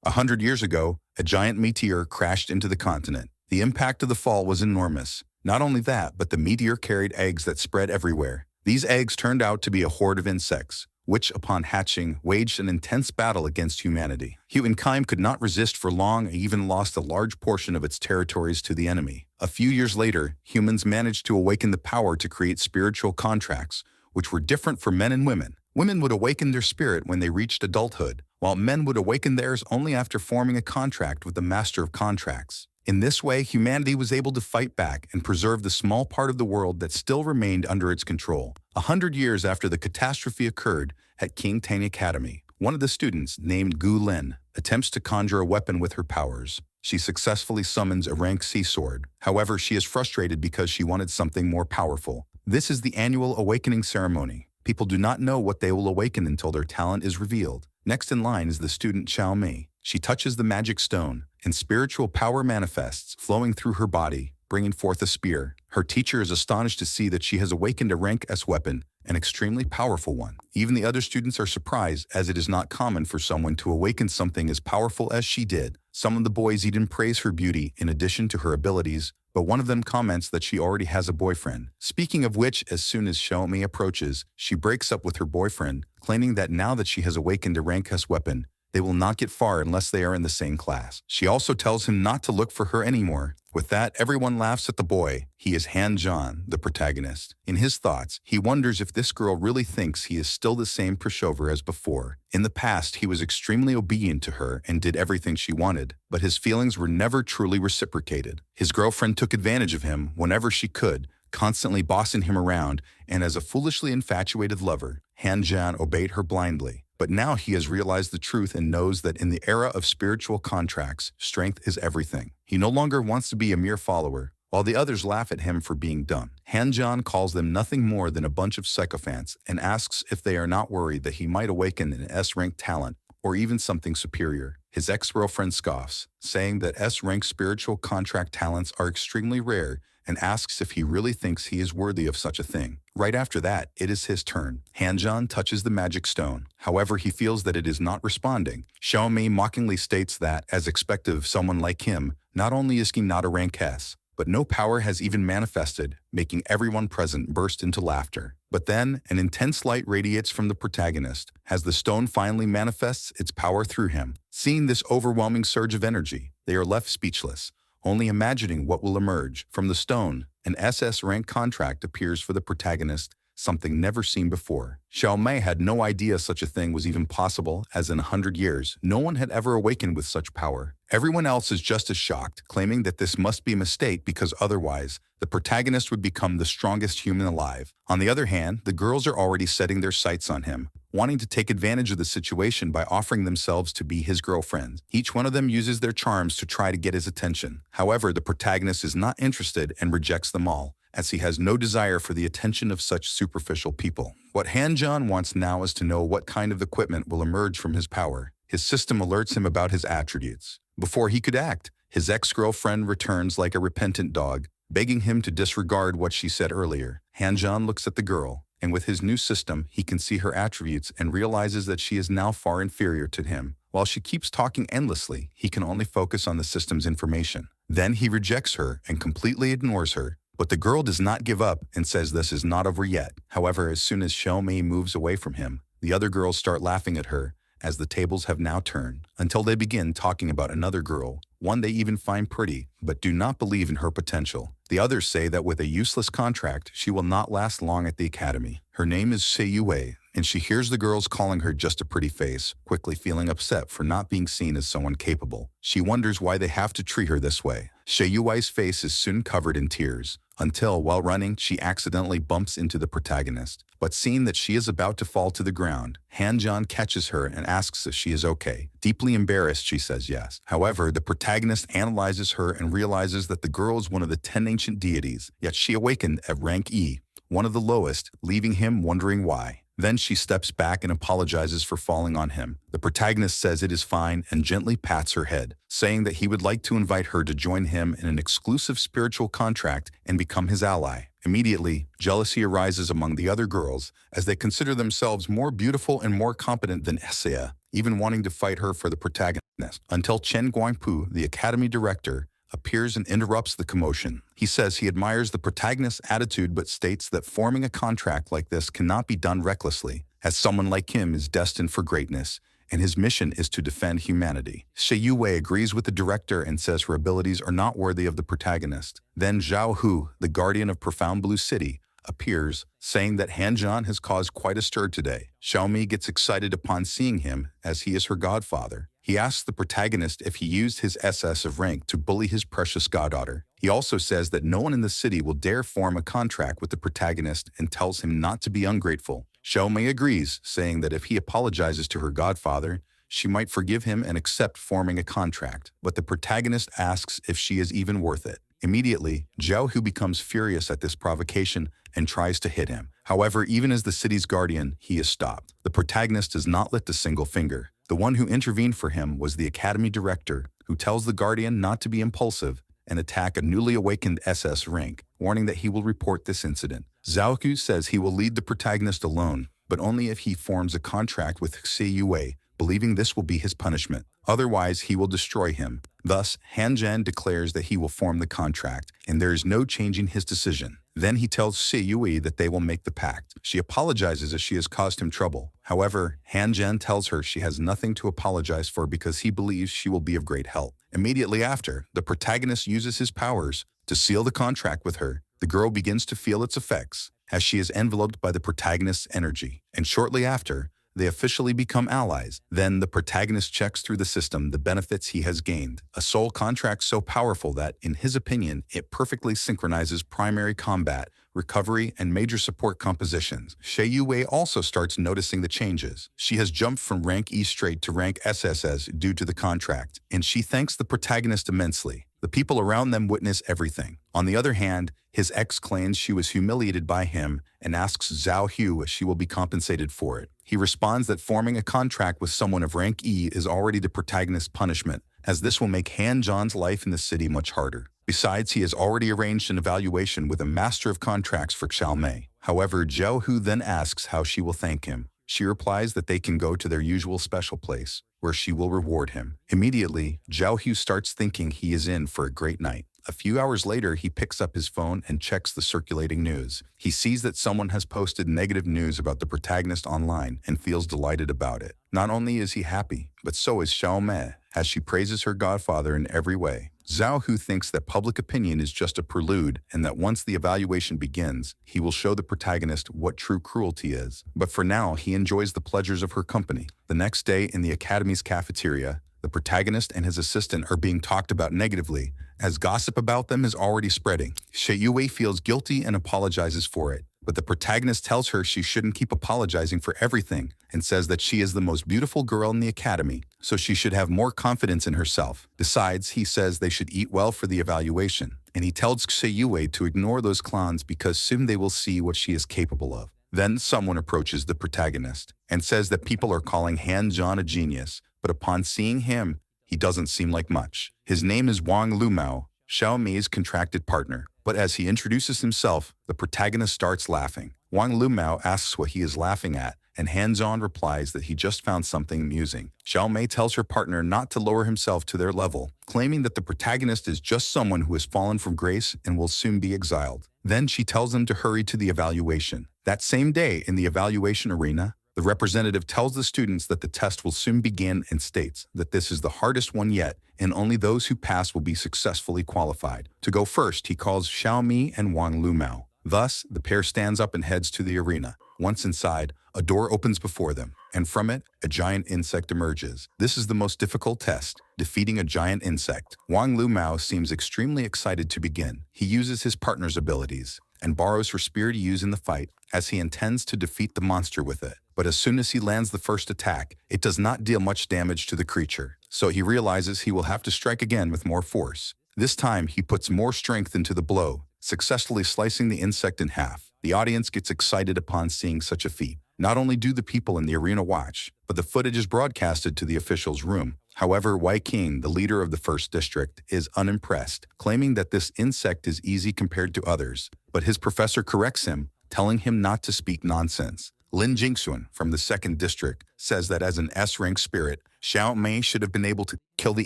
100 years ago, a giant meteor crashed into the continent. The impact of the fall was enormous. Not only that, but the meteor carried eggs that spread everywhere. These eggs turned out to be a horde of insects, which, upon hatching, waged an intense battle against humanity. Humankind could not resist for long and even lost a large portion of its territories to the enemy. A few years later, humans managed to awaken the power to create spiritual contracts, which were different for men and women. Women would awaken their spirit when they reached adulthood, while men would awaken theirs only after forming a contract with the master of contracts. In this way, humanity was able to fight back and preserve the small part of the world that still remained under its control. 100 years after the catastrophe occurred at King Tang Academy, one of the students, named Gu Lin, attempts to conjure a weapon with her powers. She successfully summons a rank C sword. However, she is frustrated because she wanted something more powerful. This is the annual awakening ceremony. People do not know what they will awaken until their talent is revealed. Next in line is the student Xiao Mei. She touches the magic stone, and spiritual power manifests, flowing through her body, bringing forth a spear. Her teacher is astonished to see that she has awakened a rank S weapon, an extremely powerful one. Even the other students are surprised, as it is not common for someone to awaken something as powerful as she did. Some of the boys even praise her beauty in addition to her abilities, but one of them comments that she already has a boyfriend. Speaking of which, as soon as Xiaomi approaches, she breaks up with her boyfriend, claiming that now that she has awakened a rank S weapon, they will not get far unless they are in the same class. She also tells him not to look for her anymore. With that, everyone laughs at the boy. He is Han John, the protagonist. In his thoughts, he wonders if this girl really thinks he is still the same pushover as before. In the past, he was extremely obedient to her and did everything she wanted, but his feelings were never truly reciprocated. His girlfriend took advantage of him whenever she could, constantly bossing him around, and as a foolishly infatuated lover, Han John obeyed her blindly. But now he has realized the truth and knows that in the era of spiritual contracts, strength is everything. He no longer wants to be a mere follower, while the others laugh at him for being dumb. Han John calls them nothing more than a bunch of sycophants and asks if they are not worried that he might awaken an S-rank talent or even something superior. His ex-girlfriend scoffs, saying that S-rank spiritual contract talents are extremely rare, and asks if he really thinks he is worthy of such a thing. Right after that, it is his turn. Han John touches the magic stone. However, he feels that it is not responding. Xiao Mei mockingly states that, as expected of someone like him, not only is he not a rank S, but no power has even manifested, making everyone present burst into laughter. But then, an intense light radiates from the protagonist, as the stone finally manifests its power through him. Seeing this overwhelming surge of energy, they are left speechless, only imagining what will emerge. From the stone, an SS rank contract appears for the protagonist, something never seen before. Xiao Mei had no idea such a thing was even possible, as in 100 years, no one had ever awakened with such power. Everyone else is just as shocked, claiming that this must be a mistake because otherwise, the protagonist would become the strongest human alive. On the other hand, the girls are already setting their sights on him, wanting to take advantage of the situation by offering themselves to be his girlfriend. Each one of them uses their charms to try to get his attention. However, the protagonist is not interested and rejects them all, as he has no desire for the attention of such superficial people. What Han John wants now is to know what kind of equipment will emerge from his power. His system alerts him about his attributes. Before he could act, his ex-girlfriend returns like a repentant dog, begging him to disregard what she said earlier. Han John looks at the girl, and with his new system, he can see her attributes and realizes that she is now far inferior to him. While she keeps talking endlessly, he can only focus on the system's information. Then he rejects her and completely ignores her. But the girl does not give up and says this is not over yet. However, as soon as Xiao Mei moves away from him, the other girls start laughing at her, as the tables have now turned, until they begin talking about another girl, one they even find pretty, but do not believe in her potential. The others say that with a useless contract, she will not last long at the academy. Her name is Sei Yue, and she hears the girls calling her just a pretty face, quickly feeling upset for not being seen as someone capable. She wonders why they have to treat her this way. Sei Yue's face is soon covered in tears, until, while running, she accidentally bumps into the protagonist. But seeing that she is about to fall to the ground, Han John catches her and asks if she is okay. Deeply embarrassed, she says yes. However, the protagonist analyzes her and realizes that the girl is one of the 10 ancient deities, yet she awakened at rank E, one of the lowest, leaving him wondering why. Then she steps back and apologizes for falling on him. The protagonist says it is fine and gently pats her head, saying that he would like to invite her to join him in an exclusive spiritual contract and become his ally. Immediately, jealousy arises among the other girls as they consider themselves more beautiful and more competent than Esea. even wanting to fight her for the protagonist, until Chen Guangpu, the academy director, appears and interrupts the commotion. He says he admires the protagonist's attitude but states that forming a contract like this cannot be done recklessly, as someone like him is destined for greatness, and his mission is to defend humanity. Shi Yuwei agrees with the director and says her abilities are not worthy of the protagonist. Then Zhao Hu, the guardian of Profound Blue City, appears, saying that Han Zhan has caused quite a stir today. Xiaomi gets excited upon seeing him, as he is her godfather. He asks the protagonist if he used his SS of rank to bully his precious goddaughter. He also says that no one in the city will dare form a contract with the protagonist and tells him not to be ungrateful. Xiaomi agrees, saying that if he apologizes to her godfather, she might forgive him and accept forming a contract. But the protagonist asks if she is even worth it. Immediately, Zhao Hu becomes furious at this provocation and tries to hit him. However, even as the city's guardian, he is stopped. The protagonist does not lift a single finger. The one who intervened for him was the academy director, who tells the guardian not to be impulsive and attack a newly awakened SS rank, warning that he will report this incident. Zhao Hu says he will lead the protagonist alone, but only if he forms a contract with Xie Yue, believing this will be his punishment. Otherwise, he will destroy him. Thus, Han Zhan declares that he will form the contract, and there is no changing his decision. Then he tells Xie Yue that they will make the pact. She apologizes as she has caused him trouble. However, Han Zhan tells her she has nothing to apologize for because he believes she will be of great help. Immediately after, the protagonist uses his powers to seal the contract with her. The girl begins to feel its effects, as she is enveloped by the protagonist's energy. And shortly after, they officially become allies. Then the protagonist checks through the system the benefits he has gained. A soul contract so powerful that, in his opinion, it perfectly synchronizes primary combat, recovery, and major support compositions. Shi Yue also starts noticing the changes. She has jumped from rank E straight to rank SSS due to the contract, and she thanks the protagonist immensely. The people around them witness everything. On the other hand, his ex claims she was humiliated by him and asks Zhao Hu if she will be compensated for it. He responds that forming a contract with someone of rank E is already the protagonist's punishment, as this will make Han Zhan's life in the city much harder. Besides, he has already arranged an evaluation with a master of contracts for Xiaomei. However, Zhao Hu then asks how she will thank him. She replies that they can go to their usual special place, where she will reward him. Immediately, Zhao Hu starts thinking he is in for a great night. A few hours later, he picks up his phone and checks the circulating news. He sees that someone has posted negative news about the protagonist online and feels delighted about it. Not only is he happy, but so is Xiaomei, as she praises her godfather in every way. Zhao Hu thinks that public opinion is just a prelude and that once the evaluation begins, he will show the protagonist what true cruelty is. But for now, he enjoys the pleasures of her company. The next day, in the academy's cafeteria, the protagonist and his assistant are being talked about negatively, as gossip about them is already spreading. Shi Yue feels guilty and apologizes for it, but the protagonist tells her she shouldn't keep apologizing for everything and says that she is the most beautiful girl in the academy, so she should have more confidence in herself. Besides, he says they should eat well for the evaluation, and he tells Xie Yue to ignore those clowns because soon they will see what she is capable of. Then someone approaches the protagonist and says that people are calling Han Zhan a genius, but upon seeing him, he doesn't seem like much. His name is Wang Lumao, Xiaomei's contracted partner. But as he introduces himself, the protagonist starts laughing. Wang Lumao asks what he is laughing at, and Han Zhan replies that he just found something amusing. Xiaomei tells her partner not to lower himself to their level, claiming that the protagonist is just someone who has fallen from grace and will soon be exiled. Then she tells them to hurry to the evaluation. That same day, in the evaluation arena, the representative tells the students that the test will soon begin and states that this is the hardest one yet, and only those who pass will be successfully qualified. To go first, he calls Xiaomi and Wang Lumao. Thus, the pair stands up and heads to the arena. Once inside, a door opens before them, and from it, a giant insect emerges. This is the most difficult test, defeating a giant insect. Wang Lumao seems extremely excited to begin. He uses his partner's abilities and borrows her spear to use in the fight, as he intends to defeat the monster with it. But as soon as he lands the first attack, it does not deal much damage to the creature, so he realizes he will have to strike again with more force. This time, he puts more strength into the blow, successfully slicing the insect in half. The audience gets excited upon seeing such a feat. Not only do the people in the arena watch, but the footage is broadcasted to the officials' room. However, Wei King, the leader of the first district, is unimpressed, claiming that this insect is easy compared to others. But his professor corrects him, telling him not to speak nonsense. Lin Jingxun from the 2nd District says that as an S-rank spirit, Xiao Mei should have been able to kill the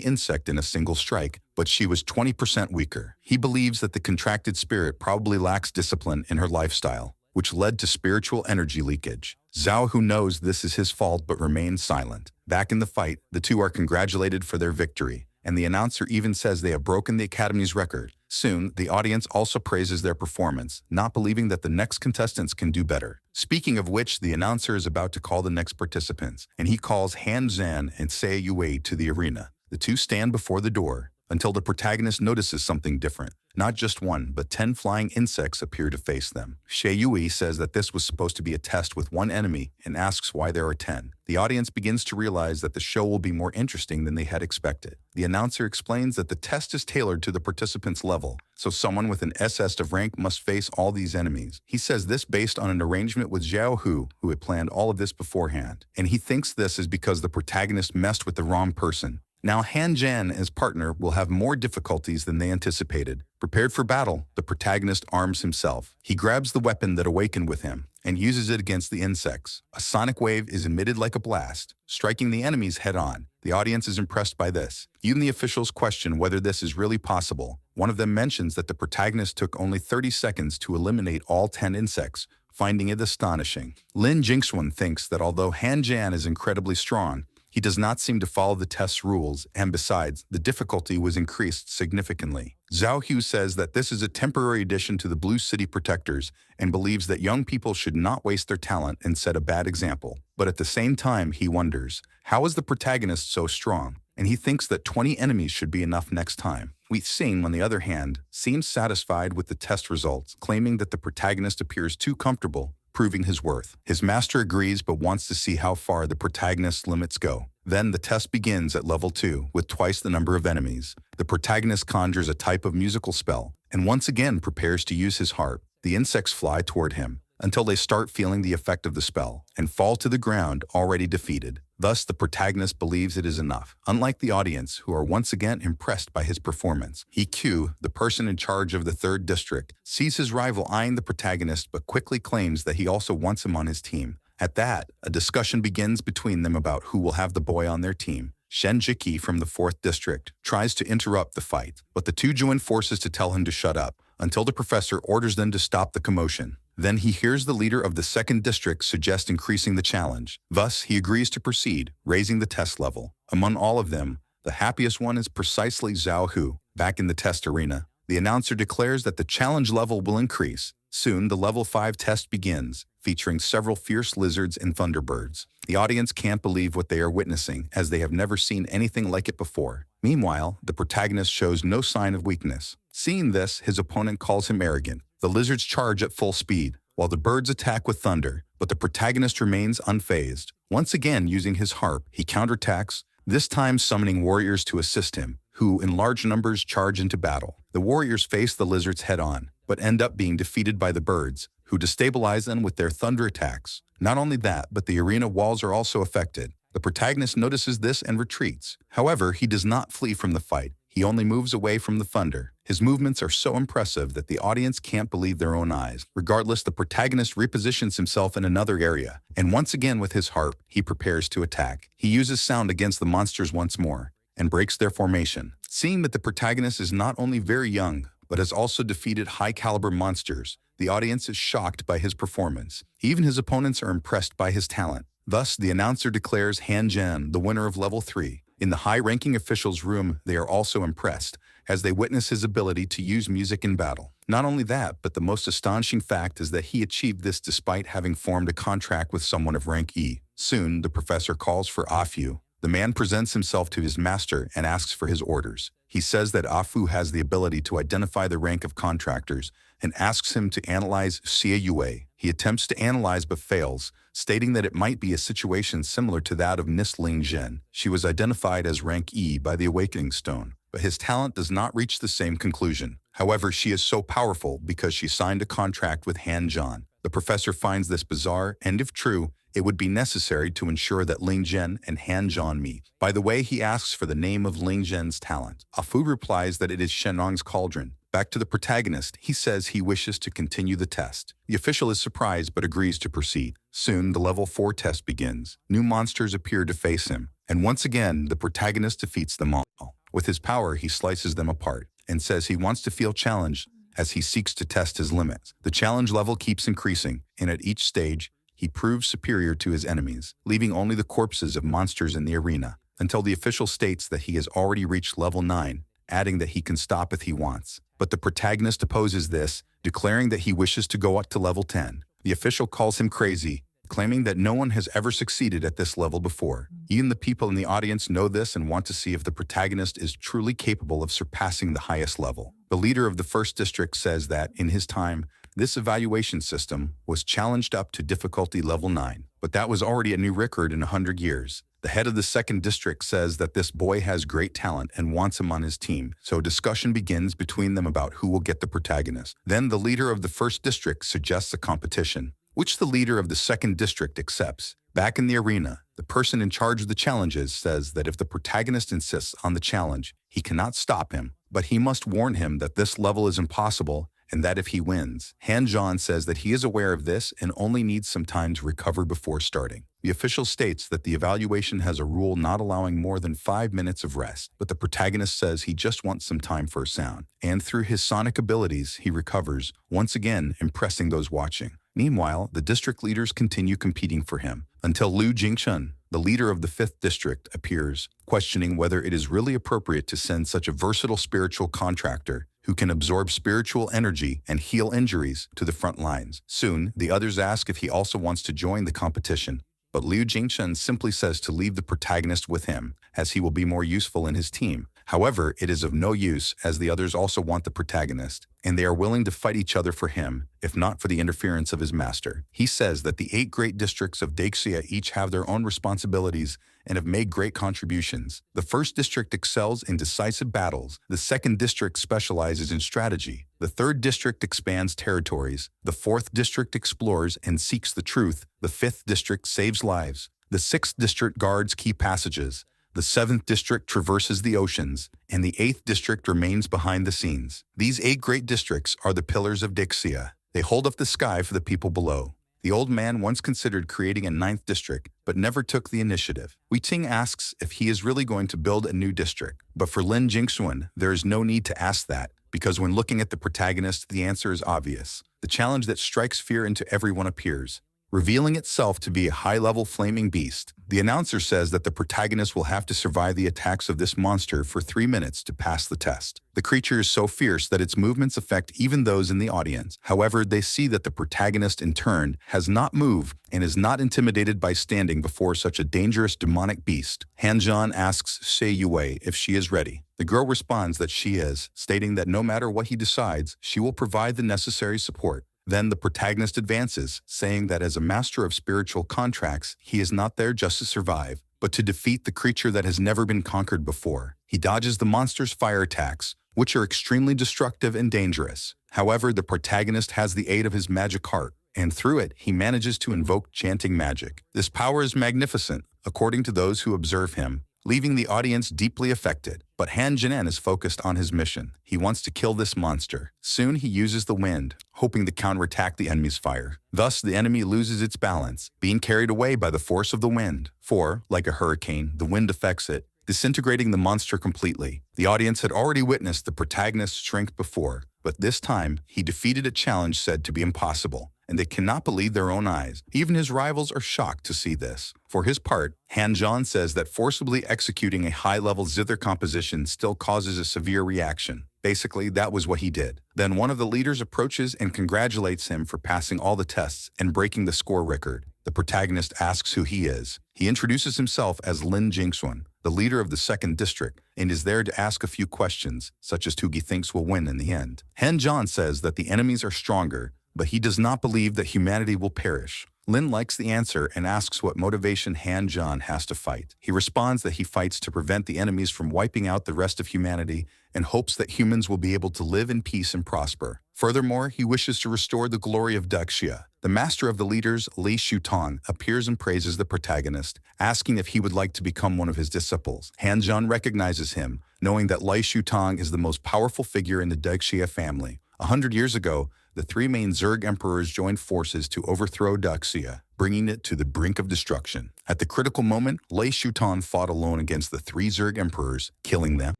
insect in a single strike, but she was 20% weaker. He believes that the contracted spirit probably lacks discipline in her lifestyle, which led to spiritual energy leakage. Zhao Hu knows this is his fault but remains silent. Back in the fight, the two are congratulated for their victory, and the announcer even says they have broken the Academy's record. Soon, the audience also praises their performance, not believing that the next contestants can do better. Speaking of which, the announcer is about to call the next participants, and he calls Han Zhan and Sei Yue to the arena. The two stand before the door until the protagonist notices something different. Not just one, but 10 flying insects appear to face them. Sei Yue says that this was supposed to be a test with one enemy and asks why there are 10. The audience begins to realize that the show will be more interesting than they had expected. The announcer explains that the test is tailored to the participant's level, so someone with an SS of rank must face all these enemies. He says this based on an arrangement with Zhao Hu, who had planned all of this beforehand, and he thinks this is because the protagonist messed with the wrong person. Now Han Zhan, his partner, will have more difficulties than they anticipated. Prepared for battle, the protagonist arms himself. He grabs the weapon that awakened with him and uses it against the insects. A sonic wave is emitted like a blast, striking the enemies head-on. The audience is impressed by this. Even the officials question whether this is really possible. One of them mentions that the protagonist took only 30 seconds to eliminate all 10 insects, finding it astonishing. Lin Jingxun thinks that although Han Zhan is incredibly strong, he does not seem to follow the test's rules, and besides, the difficulty was increased significantly. Zhao Hu says that this is a temporary addition to the Blue City Protectors and believes that young people should not waste their talent and set a bad example. But at the same time, he wonders, how is the protagonist so strong? And he thinks that 20 enemies should be enough next time. Xing, on the other hand, seems satisfied with the test results, claiming that the protagonist appears too comfortable, proving his worth. His master agrees but wants to see how far the protagonist's limits go. Then the test begins at level 2 with twice the number of enemies. The protagonist conjures a type of musical spell and once again prepares to use his harp. The insects fly toward him until they start feeling the effect of the spell and fall to the ground already defeated. Thus, the protagonist believes it is enough, unlike the audience, who are once again impressed by his performance. Q, the person in charge of the 3rd District, sees his rival eyeing the protagonist but quickly claims that he also wants him on his team. At that, a discussion begins between them about who will have the boy on their team. Shen Jiki from the 4th District tries to interrupt the fight, but the two join forces to tell him to shut up, until the professor orders them to stop the commotion. Then he hears the leader of the 2nd District suggest increasing the challenge. Thus, he agrees to proceed, raising the test level. Among all of them, the happiest one is precisely Zhao Hu. Back in the test arena, the announcer declares that the challenge level will increase. Soon, the level 5 test begins, featuring several fierce lizards and thunderbirds. The audience can't believe what they are witnessing, as they have never seen anything like it before. Meanwhile, the protagonist shows no sign of weakness. Seeing this, his opponent calls him arrogant. The lizards charge at full speed, while the birds attack with thunder, but the protagonist remains unfazed. Once again, using his harp, he counterattacks, this time summoning warriors to assist him, who in large numbers charge into battle. The warriors face the lizards head-on, but end up being defeated by the birds, who destabilize them with their thunder attacks. Not only that, but the arena walls are also affected. The protagonist notices this and retreats. However, he does not flee from the fight. He only moves away from the thunder. His movements are so impressive that the audience can't believe their own eyes. Regardless, the protagonist repositions himself in another area, and once again with his harp, he prepares to attack. He uses sound against the monsters once more, and breaks their formation. Seeing that the protagonist is not only very young, but has also defeated high-caliber monsters, the audience is shocked by his performance. Even his opponents are impressed by his talent. Thus, the announcer declares Han Zhan the winner of level 3. In the high-ranking officials' room, they are also impressed, as they witness his ability to use music in battle. Not only that, but the most astonishing fact is that he achieved this despite having formed a contract with someone of rank E. Soon, the professor calls for Afu. The man presents himself to his master and asks for his orders. He says that Afu has the ability to identify the rank of contractors and asks him to analyze Xie Yue. He attempts to analyze but fails, stating that it might be a situation similar to that of Nis Ling Zhen. She was identified as rank E by the Awakening Stone, but his talent does not reach the same conclusion. However, she is so powerful because she signed a contract with Han Zhan. The professor finds this bizarre, and if true, it would be necessary to ensure that Ling Zhen and Han Zhan meet. By the way, he asks for the name of Ling Zhen's talent. Afu replies that it is Shenong's cauldron. Back to the protagonist, he says he wishes to continue the test. The official is surprised but agrees to proceed. Soon, the level 4 test begins. New monsters appear to face him, and once again, the protagonist defeats them all. With his power, he slices them apart and says he wants to feel challenged as he seeks to test his limits. The challenge level keeps increasing, and at each stage, he proves superior to his enemies, leaving only the corpses of monsters in the arena, until the official states that he has already reached level 9, adding that he can stop if he wants. But the protagonist opposes this, declaring that he wishes to go up to level 10. The official calls him crazy, claiming that no one has ever succeeded at this level before. Even the people in the audience know this and want to see if the protagonist is truly capable of surpassing the highest level. The leader of the first district says that, in his time, this evaluation system was challenged up to difficulty level 9, but that was already a new record in 100 years. The head of the second district says that this boy has great talent and wants him on his team, so a discussion begins between them about who will get the protagonist. Then the leader of the first district suggests a competition, which the leader of the second district accepts. Back in the arena, the person in charge of the challenges says that if the protagonist insists on the challenge, he cannot stop him, but he must warn him that this level is impossible and that if he wins. Han John says that he is aware of this and only needs some time to recover before starting. The official states that the evaluation has a rule not allowing more than 5 minutes of rest, but the protagonist says he just wants some time for a sound. And through his sonic abilities, he recovers, once again impressing those watching. Meanwhile, the district leaders continue competing for him, until Liu Jingchun, the leader of the 5th district, appears, questioning whether it is really appropriate to send such a versatile spiritual contractor who can absorb spiritual energy and heal injuries to the front lines. Soon, the others ask if he also wants to join the competition, but Liu Jingchun simply says to leave the protagonist with him, as he will be more useful in his team. However, it is of no use, as the others also want the protagonist, and they are willing to fight each other for him, if not for the interference of his master. He says that the 8 great districts of Daxia each have their own responsibilities and have made great contributions. The first district excels in decisive battles, the second district specializes in strategy, the third district expands territories, the fourth district explores and seeks the truth, the fifth district saves lives, the sixth district guards key passages, the 7th district traverses the oceans, and the 8th district remains behind the scenes. These 8 great districts are the pillars of Dixia. They hold up the sky for the people below. The old man once considered creating a 9th district, but never took the initiative. Wei Ting asks if he is really going to build a new district, but for Lin Jingxuan, there is no need to ask that, because when looking at the protagonist, the answer is obvious. The challenge that strikes fear into everyone appears, revealing itself to be a high-level flaming beast. The announcer says that the protagonist will have to survive the attacks of this monster for 3 minutes to pass the test. The creature is so fierce that its movements affect even those in the audience. However, they see that the protagonist in turn has not moved and is not intimidated by standing before such a dangerous demonic beast. Han Zhan asks Sei Yue if she is ready. The girl responds that she is, stating that no matter what he decides, she will provide the necessary support. Then the protagonist advances, saying that as a master of spiritual contracts, he is not there just to survive, but to defeat the creature that has never been conquered before. He dodges the monster's fire attacks, which are extremely destructive and dangerous. However, the protagonist has the aid of his magic heart, and through it, he manages to invoke chanting magic. This power is magnificent, according to those who observe him, leaving the audience deeply affected. But Han Jinan is focused on his mission. He wants to kill this monster. Soon he uses the wind, hoping to counterattack the enemy's fire. Thus, the enemy loses its balance, being carried away by the force of the wind. For, like a hurricane, the wind affects it, disintegrating the monster completely. The audience had already witnessed the protagonist's strength before, but this time, he defeated a challenge said to be impossible, and they cannot believe their own eyes. Even his rivals are shocked to see this. For his part, Han Zhan says that forcibly executing a high-level zither composition still causes a severe reaction. Basically, that was what he did. Then one of the leaders approaches and congratulates him for passing all the tests and breaking the score record. The protagonist asks who he is. He introduces himself as Lin Jingxuan, the leader of the second district, and is there to ask a few questions, such as who he thinks will win in the end. Han Zhan says that the enemies are stronger, but he does not believe that humanity will perish. Lin likes the answer and asks what motivation Han Zhan has to fight. He responds that he fights to prevent the enemies from wiping out the rest of humanity and hopes that humans will be able to live in peace and prosper. Furthermore, he wishes to restore the glory of Duxia. The master of the leaders, Li Shutong, appears and praises the protagonist, asking if he would like to become one of his disciples. Han Zhan recognizes him, knowing that Li Shutong is the most powerful figure in the Duxia family. 100 years ago, the three main Zerg emperors joined forces to overthrow Duxia, bringing it to the brink of destruction. At the critical moment, Lei Shutan fought alone against the three Zerg emperors, killing them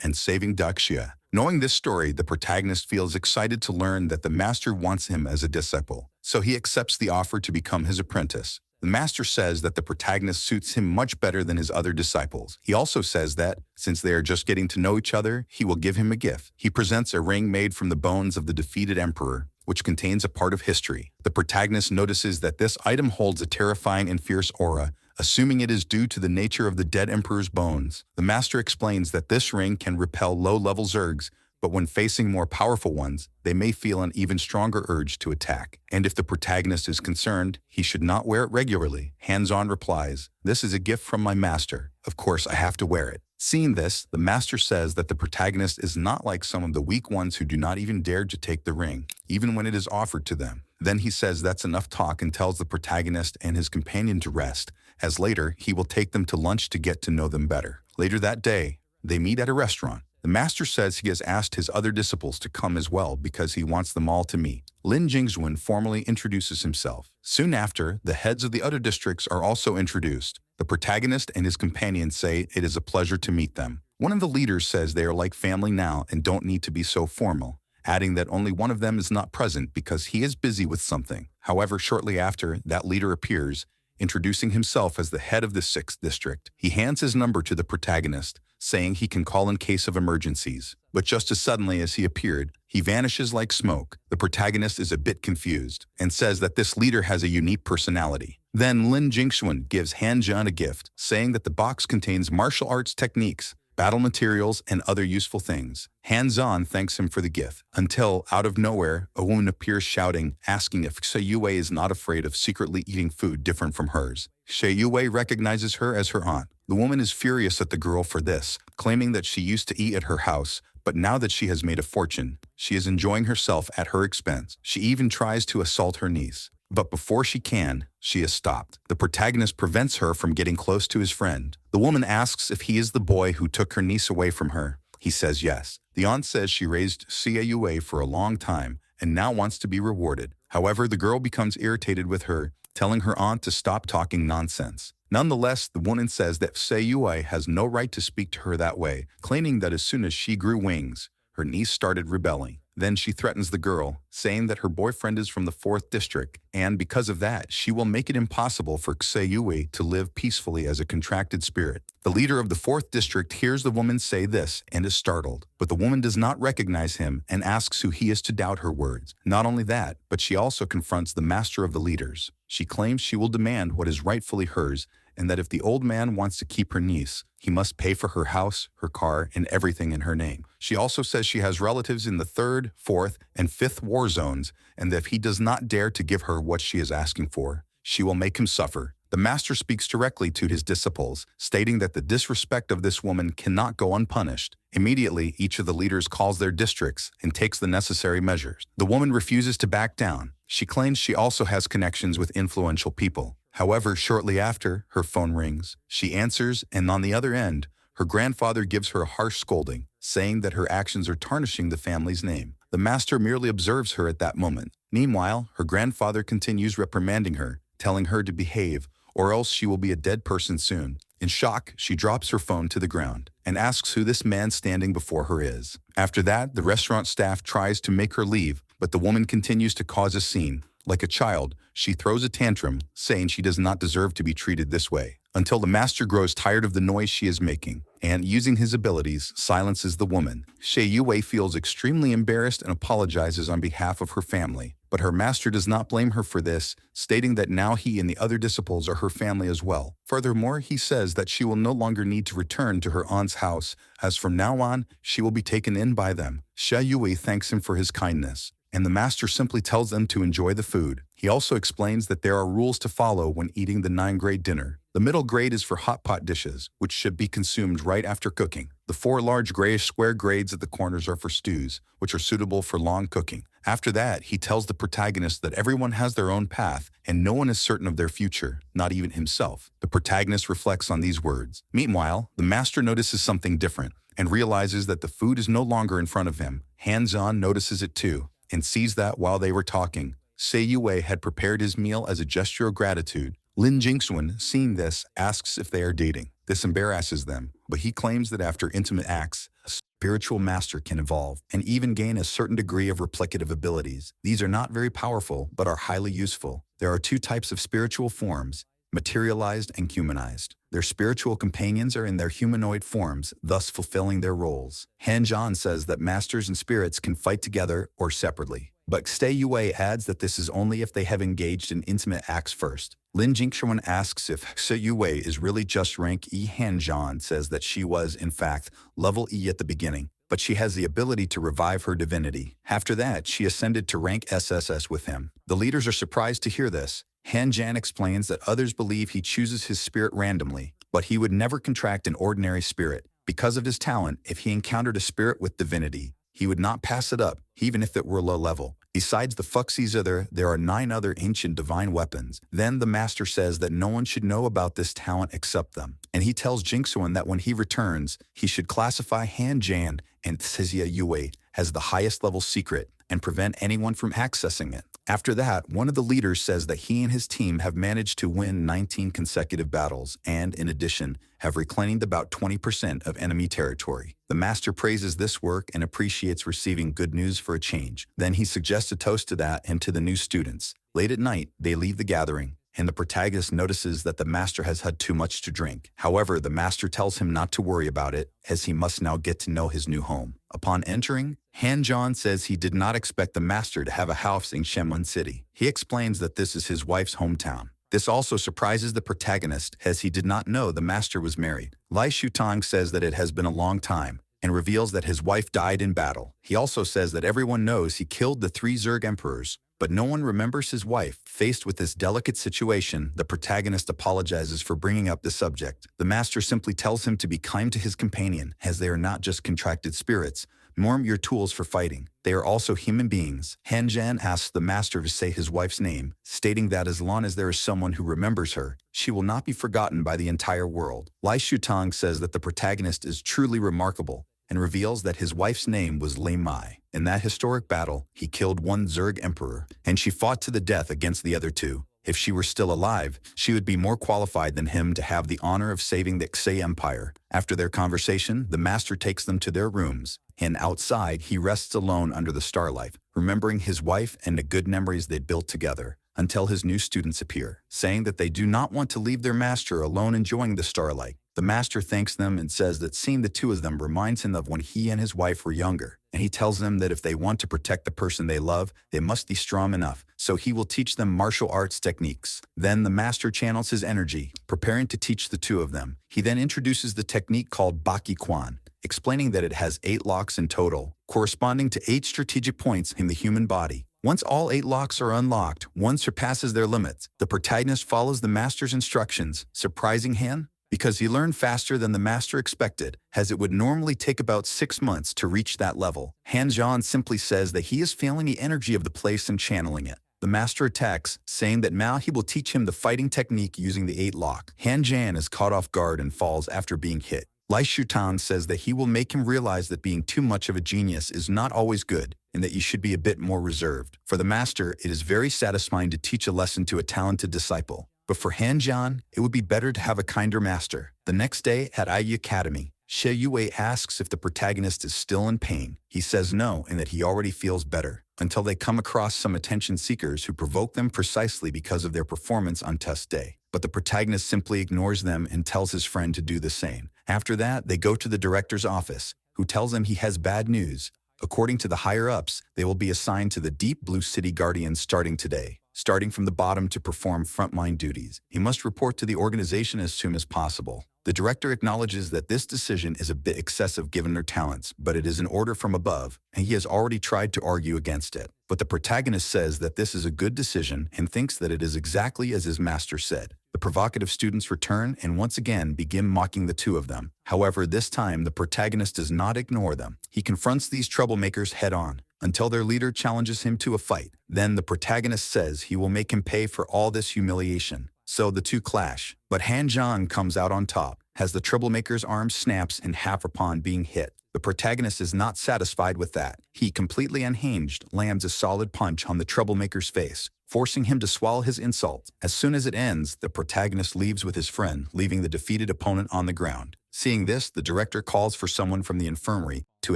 and saving Duxia. Knowing this story, the protagonist feels excited to learn that the master wants him as a disciple, so he accepts the offer to become his apprentice. The master says that the protagonist suits him much better than his other disciples. He also says that, since they are just getting to know each other, he will give him a gift. He presents a ring made from the bones of the defeated emperor, which contains a part of history. The protagonist notices that this item holds a terrifying and fierce aura, assuming it is due to the nature of the dead emperor's bones. The master explains that this ring can repel low-level Zergs, but when facing more powerful ones, they may feel an even stronger urge to attack. And if the protagonist is concerned, he should not wear it regularly. Han Zhan replies, "This is a gift from my master. Of course, I have to wear it." Seeing this, the master says that the protagonist is not like some of the weak ones who do not even dare to take the ring, even when it is offered to them. Then he says that's enough talk and tells the protagonist and his companion to rest, as later he will take them to lunch to get to know them better. Later that day, they meet at a restaurant. The master says he has asked his other disciples to come as well because he wants them all to meet. Lin Jingxuan formally introduces himself. Soon after, the heads of the other districts are also introduced. The protagonist and his companions say it is a pleasure to meet them. One of the leaders says they are like family now and don't need to be so formal, adding that only one of them is not present because he is busy with something. However, shortly after, that leader appears, introducing himself as the head of the 6th district. He hands his number to the protagonist, saying he can call in case of emergencies. But just as suddenly as he appeared, he vanishes like smoke. The protagonist is a bit confused and says that this leader has a unique personality. Then Lin Jingxuan gives Han Zhan a gift, saying that the box contains martial arts techniques, battle materials, and other useful things. Han Zhan thanks him for the gift, until, out of nowhere, a woman appears shouting, asking if Xie Yue is not afraid of secretly eating food different from hers. Xie Yue recognizes her as her aunt. The woman is furious at the girl for this, claiming that she used to eat at her house, but now that she has made a fortune, she is enjoying herself at her expense. She even tries to assault her niece. But before she can, she is stopped. The protagonist prevents her from getting close to his friend. The woman asks if he is the boy who took her niece away from her. He says yes. The aunt says she raised Xie Yue for a long time and now wants to be rewarded. However, the girl becomes irritated with her, telling her aunt to stop talking nonsense. Nonetheless, the woman says that Xie Yue has no right to speak to her that way, claiming that as soon as she grew wings, her niece started rebelling. Then she threatens the girl, saying that her boyfriend is from the 4th district, and because of that, she will make it impossible for Xie Yue to live peacefully as a contracted spirit. The leader of the 4th district hears the woman say this and is startled, but the woman does not recognize him and asks who he is to doubt her words. Not only that, but she also confronts the master of the leaders. She claims she will demand what is rightfully hers, and that if the old man wants to keep her niece, he must pay for her house, her car, and everything in her name. She also says she has relatives in the 3rd, 4th, and 5th war zones, and that if he does not dare to give her what she is asking for, she will make him suffer. The master speaks directly to his disciples, stating that the disrespect of this woman cannot go unpunished. Immediately, each of the leaders calls their districts and takes the necessary measures. The woman refuses to back down. She claims she also has connections with influential people. However, shortly after, her phone rings. She answers, and on the other end, her grandfather gives her a harsh scolding, saying that her actions are tarnishing the family's name. The master merely observes her at that moment. Meanwhile, her grandfather continues reprimanding her, telling her to behave, or else she will be a dead person soon. In shock, she drops her phone to the ground and asks who this man standing before her is. After that, the restaurant staff tries to make her leave, but the woman continues to cause a scene. Like a child, she throws a tantrum, saying she does not deserve to be treated this way, until the master grows tired of the noise she is making, and, using his abilities, silences the woman. Xie Yue feels extremely embarrassed and apologizes on behalf of her family, but her master does not blame her for this, stating that now he and the other disciples are her family as well. Furthermore, he says that she will no longer need to return to her aunt's house, as from now on, she will be taken in by them. Xie Yue thanks him for his kindness, and the master simply tells them to enjoy the food. He also explains that there are rules to follow when eating the 9-grade dinner. The middle grade is for hot pot dishes, which should be consumed right after cooking. The 4 large grayish square grades at the corners are for stews, which are suitable for long cooking. After that, he tells the protagonist that everyone has their own path and no one is certain of their future, not even himself. The protagonist reflects on these words. Meanwhile, the master notices something different and realizes that the food is no longer in front of him. Han-Jan notices it too and sees that while they were talking, Se-Yue had prepared his meal as a gesture of gratitude. Lin Jingxuan, seeing this, asks if they are dating. This embarrasses them, but he claims that after intimate acts, a spiritual master can evolve and even gain a certain degree of replicative abilities. These are not very powerful, but are highly useful. There are 2 types of spiritual forms, materialized and humanized. Their spiritual companions are in their humanoid forms, thus fulfilling their roles. Han-Jan says that masters and spirits can fight together or separately. But Se-Yue adds that this is only if they have engaged in intimate acts first. Lin Jingxuan asks if Se-Yue is really just rank E. Han-Jan says that she was, in fact, level E at the beginning, but she has the ability to revive her divinity. After that, she ascended to rank SSS with him. The leaders are surprised to hear this. Han-Jan explains that others believe he chooses his spirit randomly, but he would never contract an ordinary spirit. Because of his talent, if he encountered a spirit with divinity, he would not pass it up, even if it were low level. Besides the Fuxies there are 9 other ancient divine weapons. Then the master says that no one should know about this talent except them. And he tells Jingxuan that when he returns, he should classify Han-Jan and Se-Yue as the highest level secret and prevent anyone from accessing it. After that, one of the leaders says that he and his team have managed to win 19 consecutive battles and, in addition, have reclaimed about 20% of enemy territory. The master praises this work and appreciates receiving good news for a change. Then he suggests a toast to that and to the new students. Late at night, they leave the gathering, and the protagonist notices that the master has had too much to drink. However, the master tells him not to worry about it, as he must now get to know his new home. Upon entering, Han-Jan says he did not expect the master to have a house in Shenwen City. He explains that this is his wife's hometown. This also surprises the protagonist, as he did not know the master was married. Lai Shutang says that it has been a long time, and reveals that his wife died in battle. He also says that everyone knows he killed the 3 Zerg emperors, but no one remembers his wife. Faced with this delicate situation, the protagonist apologizes for bringing up the subject. The master simply tells him to be kind to his companion, as they are not just contracted spirits, nor your tools for fighting. They are also human beings. Han-Jan asks the master to say his wife's name, stating that as long as there is someone who remembers her, she will not be forgotten by the entire world. Lai Shutang says that the protagonist is truly remarkable, and reveals that his wife's name was Lei Mai. In that historic battle, he killed 1 Zerg emperor, and she fought to the death against the other 2. If she were still alive, she would be more qualified than him to have the honor of saving the Xie Empire. After their conversation, the master takes them to their rooms, and outside he rests alone under the starlight, remembering his wife and the good memories they'd built together, until his new students appear, saying that they do not want to leave their master alone enjoying the starlight. The master thanks them and says that seeing the 2 of them reminds him of when he and his wife were younger, and he tells them that if they want to protect the person they love, they must be strong enough, so he will teach them martial arts techniques. Then the master channels his energy, preparing to teach the 2 of them. He then introduces the technique called Baki Quan, explaining that it has 8 locks in total, corresponding to 8 strategic points in the human body. Once all 8 locks are unlocked, one surpasses their limits. The protagonist follows the master's instructions, surprising Han, because he learned faster than the master expected, as it would normally take about 6 months to reach that level. Han-Jan simply says that he is feeling the energy of the place and channeling it. The master attacks, saying that now he will teach him the fighting technique using the 8 lock. Han-Jan is caught off guard and falls after being hit. Lai Shutan says that he will make him realize that being too much of a genius is not always good, and that you should be a bit more reserved. For the master, it is very satisfying to teach a lesson to a talented disciple. But for Han-Jan, it would be better to have a kinder master. The next day at IE Academy, Se-Yue asks if the protagonist is still in pain. He says no, and that he already feels better, until they come across some attention seekers who provoke them precisely because of their performance on test day. But the protagonist simply ignores them and tells his friend to do the same. After that, they go to the director's office, who tells him he has bad news. According to the higher-ups, they will be assigned to the Deep Blue City Guardians starting today. starting from the bottom to perform frontline duties. He must report to the organization as soon as possible. The director acknowledges that this decision is a bit excessive given their talents, but it is an order from above, and he has already tried to argue against it. But the protagonist says that this is a good decision and thinks that it is exactly as his master said. The provocative students return and once again begin mocking the two of them. However, this time the protagonist does not ignore them. He confronts these troublemakers head-on, until their leader challenges him to a fight. Then the protagonist says he will make him pay for all this humiliation. So the two clash, but Han Zhang comes out on top, as the troublemaker's arm snaps in half upon being hit. The protagonist is not satisfied with that. He, completely unhinged, lands a solid punch on the troublemaker's face, forcing him to swallow his insult. As soon as it ends, the protagonist leaves with his friend, leaving the defeated opponent on the ground. Seeing this, the director calls for someone from the infirmary to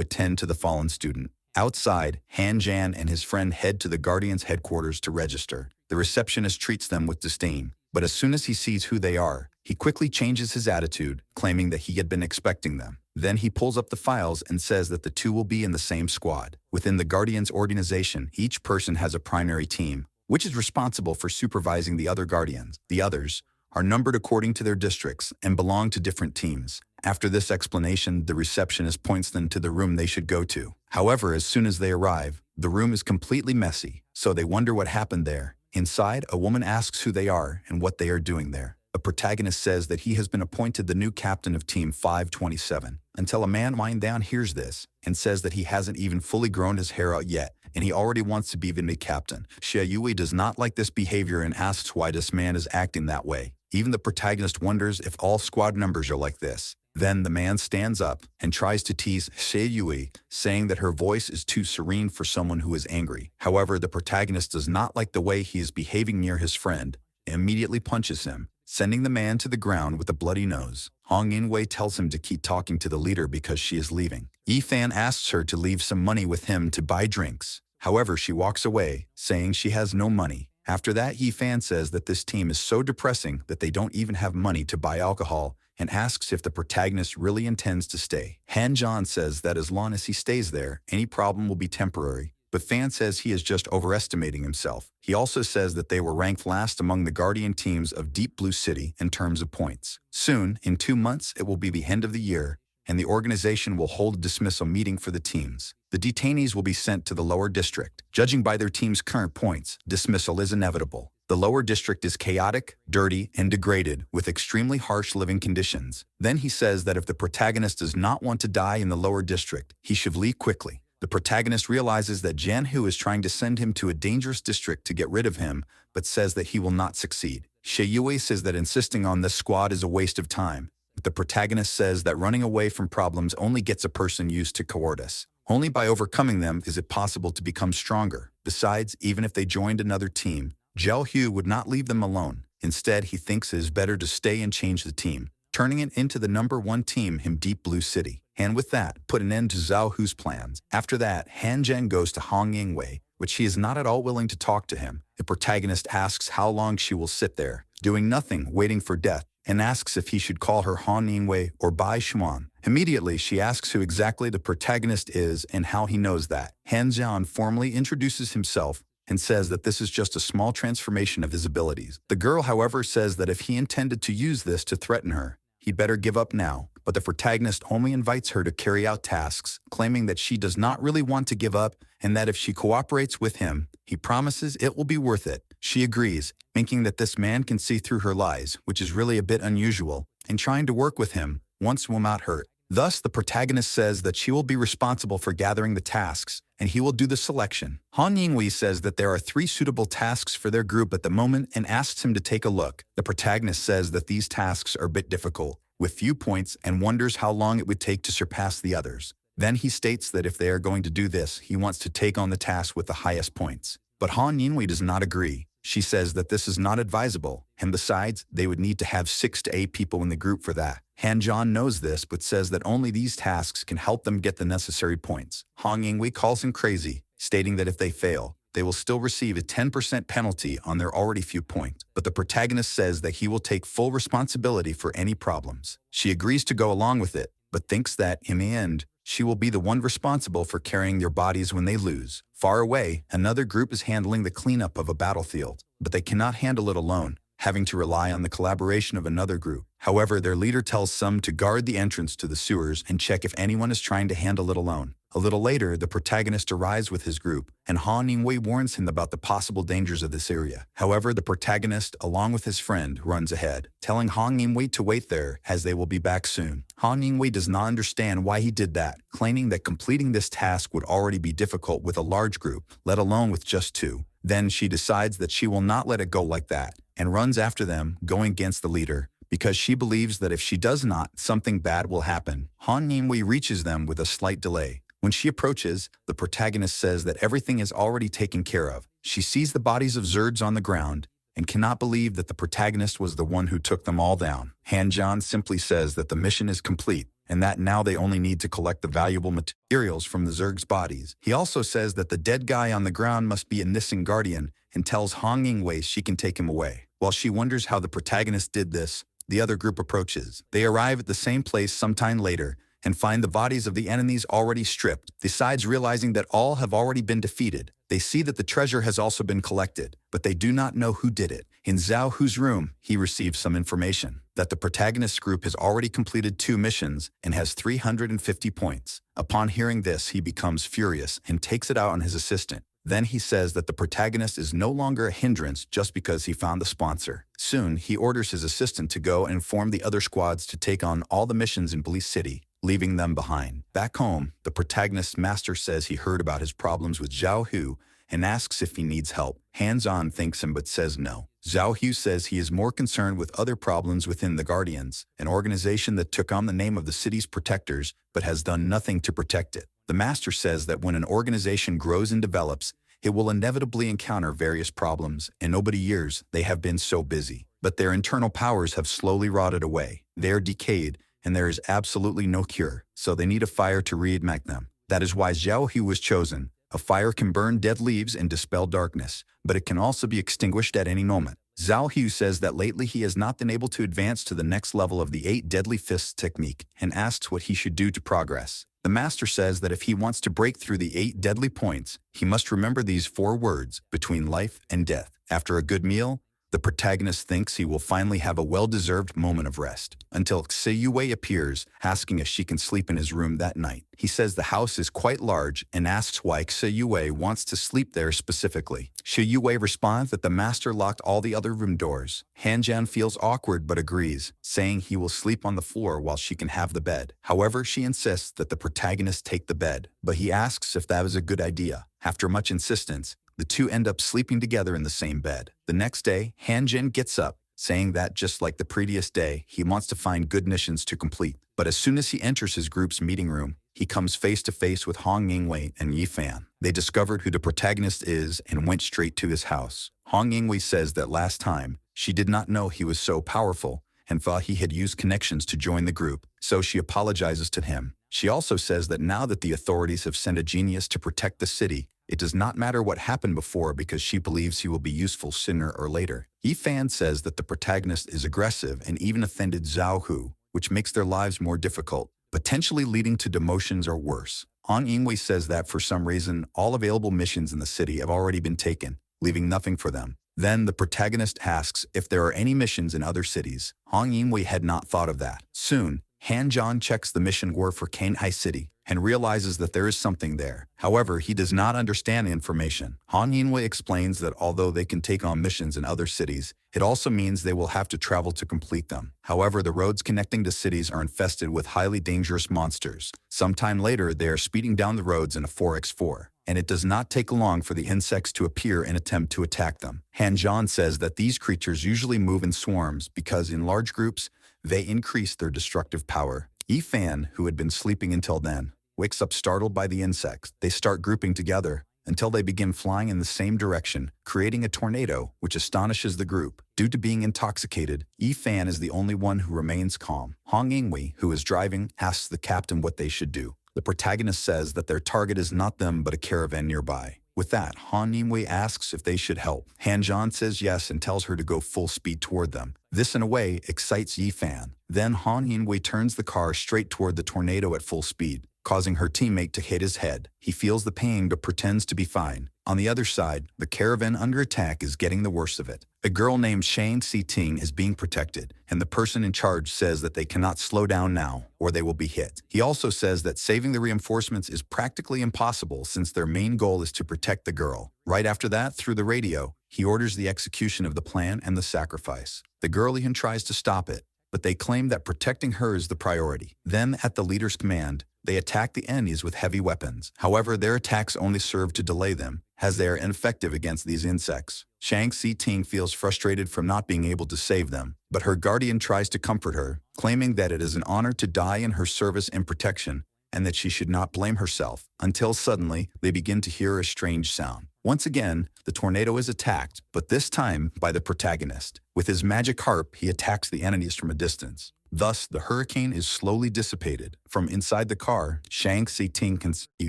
attend to the fallen student. Outside, Han Jan and his friend head to the Guardian's headquarters to register. The receptionist treats them with disdain, but as soon as he sees who they are, he quickly changes his attitude, claiming that he had been expecting them. Then he pulls up the files and says that the two will be in the same squad. Within the Guardian's organization, each person has a primary team, which is responsible for supervising the other Guardians. The others are numbered according to their districts and belong to different teams. After this explanation, the receptionist points them to the room they should go to. However, as soon as they arrive, the room is completely messy, so they wonder what happened there. Inside, a woman asks who they are and what they are doing there. The protagonist says that he has been appointed the new captain of Team 527, until a man lying down hears this and says that he hasn't even fully grown his hair out yet, and he already wants to be the new captain. Xie Yui does not like this behavior and asks why this man is acting that way. Even the protagonist wonders if all squad members are like this. Then the man stands up and tries to tease Xie Yui, saying that her voice is too serene for someone who is angry. However, the protagonist does not like the way he is behaving near his friend and immediately punches him, sending the man to the ground with a bloody nose. Hong Yinwei tells him to keep talking to the leader because she is leaving. Yifan asks her to leave some money with him to buy drinks. However, she walks away, saying she has no money. After that, Yifan says that this team is so depressing that they don't even have money to buy alcohol, and asks if the protagonist really intends to stay. Han Zhan says that as long as he stays there, any problem will be temporary, but Fan says he is just overestimating himself. He also says that they were ranked last among the Guardian teams of Deep Blue City in terms of points. Soon, in 2 months, it will be the end of the year, and the organization will hold a dismissal meeting for the teams. The detainees will be sent to the lower district. Judging by their team's current points, dismissal is inevitable. The lower district is chaotic, dirty, and degraded, with extremely harsh living conditions. Then he says that if the protagonist does not want to die in the lower district, he should leave quickly. The protagonist realizes that Jan Hu is trying to send him to a dangerous district to get rid of him, but says that he will not succeed. Xie Yui says that insisting on this squad is a waste of time. But the protagonist says that running away from problems only gets a person used to cowardice. Only by overcoming them is it possible to become stronger. Besides, even if they joined another team, Zhao Hu would not leave them alone. Instead, he thinks it is better to stay and change the team, turning it into the #1 team in Deep Blue City. And with that, put an end to Zhao Hu's plans. After that, Han Zheng goes to Hong Yingwei, which he is not at all willing to talk to him. The protagonist asks how long she will sit there, doing nothing, waiting for death, and asks if he should call her Han Yingwei or Bai Xuan. Immediately, she asks who exactly the protagonist is and how he knows that. Han Zhan formally introduces himself and says that this is just a small transformation of his abilities. The girl, however, says that if he intended to use this to threaten her, he'd better give up now. But the protagonist only invites her to carry out tasks, claiming that she does not really want to give up and that if she cooperates with him, he promises it will be worth it. She agrees, thinking that this man can see through her lies, which is really a bit unusual, and trying to work with him once will not hurt. Thus, the protagonist says that she will be responsible for gathering the tasks, and he will do the selection. Han Yingwei says that there are 3 suitable tasks for their group at the moment and asks him to take a look. The protagonist says that these tasks are a bit difficult, with few points, and wonders how long it would take to surpass the others. Then he states that if they are going to do this, he wants to take on the task with the highest points. But Han Yingwei does not agree. She says that this is not advisable, and besides, they would need to have 6 to 8 people in the group for that. Han Zhan knows this, but says that only these tasks can help them get the necessary points. Hong Yingwei calls him crazy, stating that if they fail, they will still receive a 10% penalty on their already few points. But the protagonist says that he will take full responsibility for any problems. She agrees to go along with it, but thinks that, in the end, she will be the one responsible for carrying their bodies when they lose. Far away, another group is handling the cleanup of a battlefield. but they cannot handle it alone, having to rely on the collaboration of another group. However, their leader tells some to guard the entrance to the sewers and check if anyone is trying to handle it alone. A little later, the protagonist arrives with his group, and Han Yingwei warns him about the possible dangers of this area. However, the protagonist, along with his friend, runs ahead, telling Han Yingwei to wait there as they will be back soon. Han Yingwei does not understand why he did that, claiming that completing this task would already be difficult with a large group, let alone with just two. Then she decides that she will not let it go like that, and runs after them, going against the leader, because she believes that if she does not, something bad will happen. Han Yingwei reaches them with a slight delay. When she approaches, the protagonist says that everything is already taken care of. She sees the bodies of Zergs on the ground and cannot believe that the protagonist was the one who took them all down. Han John simply says that the mission is complete and that now they only need to collect the valuable materials from the Zergs' bodies. He also says that the dead guy on the ground must be a Nissan Guardian and tells Han Yingwei she can take him away. While she wonders how the protagonist did this, the other group approaches. They arrive at the same place sometime later and find the bodies of the enemies already stripped. Besides realizing that all have already been defeated, they see that the treasure has also been collected, but they do not know who did it. In Zhao Hu's room, he receives some information that the protagonist's group has already completed 2 missions and has 350 points. Upon hearing this, he becomes furious and takes it out on his assistant. Then he says that the protagonist is no longer a hindrance just because he found the sponsor. Soon, he orders his assistant to go and inform the other squads to take on all the missions in Police City, leaving them behind. Back home, the protagonist's master says he heard about his problems with Zhao Hu and asks if he needs help. Han-Zhan thanks him but says no. Zhao Hu says he is more concerned with other problems within the Guardians, an organization that took on the name of the city's protectors but has done nothing to protect it. The master says that when an organization grows and develops, it will inevitably encounter various problems, and over the years, they have been so busy. But their internal powers have slowly rotted away. They are decayed, and there is absolutely no cure, so they need a fire to reignite them. That is why Zhao Hu was chosen. A fire can burn dead leaves and dispel darkness, but it can also be extinguished at any moment. Zhao Hu says that lately he has not been able to advance to the next level of the 8 deadly fists technique and asks what he should do to progress. The master says that if he wants to break through the 8 deadly points, he must remember these 4 words, between life and death. After a good meal, the protagonist thinks he will finally have a well-deserved moment of rest, until Xie Yue appears, asking if she can sleep in his room that night. He says the house is quite large and asks why Xie Yue wants to sleep there specifically. Xie Yue responds that the master locked all the other room doors. Han Jian feels awkward but agrees, saying he will sleep on the floor while she can have the bed. However, she insists that the protagonist take the bed, but he asks if that is a good idea. After much insistence, the two end up sleeping together in the same bed. The next day, Han Jin gets up, saying that just like the previous day, he wants to find good missions to complete. But as soon as he enters his group's meeting room, he comes face to face with Han Yingwei and Yi Fan. They discovered who the protagonist is and went straight to his house. Han Yingwei says that last time, she did not know he was so powerful and thought he had used connections to join the group, so she apologizes to him. She also says that now that the authorities have sent a genius to protect the city, it does not matter what happened before because she believes he will be useful sooner or later. Yi Fan says that the protagonist is aggressive and even offended Zhao Hu, which makes their lives more difficult, potentially leading to demotions or worse. Han Yingwei says that for some reason, all available missions in the city have already been taken, leaving nothing for them. Then the protagonist asks if there are any missions in other cities. Han Yingwei had not thought of that. Soon, Han Zhan checks the mission board for Kanhai City and realizes that there is something there. However, he does not understand the information. Han Yingwei explains that although they can take on missions in other cities, it also means they will have to travel to complete them. However, the roads connecting to cities are infested with highly dangerous monsters. Sometime later, they are speeding down the roads in a 4x4, and it does not take long for the insects to appear and attempt to attack them. Han Zhan says that these creatures usually move in swarms because in large groups, they increase their destructive power. Yi Fan, who had been sleeping until then, wakes up startled by the insects. They start grouping together until they begin flying in the same direction, creating a tornado, which astonishes the group. Due to being intoxicated, Yi Fan is the only one who remains calm. Han Yingwei, who is driving, asks the captain what they should do. The protagonist says that their target is not them but a caravan nearby. With that, Han Yingwei asks if they should help. Han Zhan says yes and tells her to go full speed toward them. This, in a way, excites Yi Fan. Then Han Yingwei turns the car straight toward the tornado at full speed, causing her teammate to hit his head. He feels the pain but pretends to be fine. On the other side, the caravan under attack is getting the worst of it. A girl named Shang Si-ting is being protected, and the person in charge says that they cannot slow down now, or they will be hit. He also says that saving the reinforcements is practically impossible since their main goal is to protect the girl. Right after that, through the radio, he orders the execution of the plan and the sacrifice. The girl even tries to stop it, but they claim that protecting her is the priority. Then, at the leader's command, they attack the enemies with heavy weapons. However, their attacks only serve to delay them, as they are ineffective against these insects. Shang Si-ting feels frustrated from not being able to save them, but her guardian tries to comfort her, claiming that it is an honor to die in her service and protection, and that she should not blame herself, until suddenly they begin to hear a strange sound. Once again, the tornado is attacked, but this time by the protagonist. With his magic harp, he attacks the enemies from a distance. Thus, the hurricane is slowly dissipated. From inside the car, Shang Si-ting can see